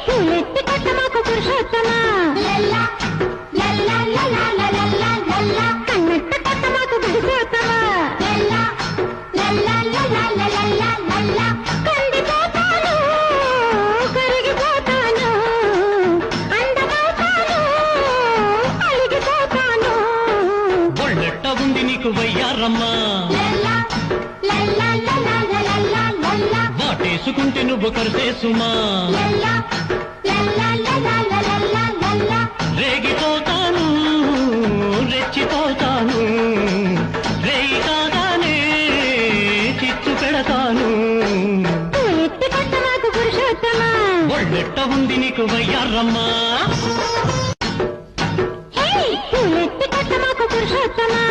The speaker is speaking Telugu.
పూలెత్తి కొట్టమాకు పురుషోత్తమా కన్నెత్త కొట్టమాకు పురుషోత్తమా కందిపోతాను కరిగిపోతాను అందమవుతాను అలిగిపోతాను ఒళ్ళెట్ట ఉంది నీకు వయ్యారమ్మా వాటేసుకుంటే నువ్వు కరిసేసుమా రేగిపోతాను రెచ్చిపోతాను రేయి కాగానే చిచ్చు పెడతాను పూలెత్తి కొట్టమాకు పురుషోత్తమా ఒళ్ళెట్ట ఉంది నీకు వయ్యారమ్మా పూలెత్తి కొట్టమాకు పురుషోత్తమా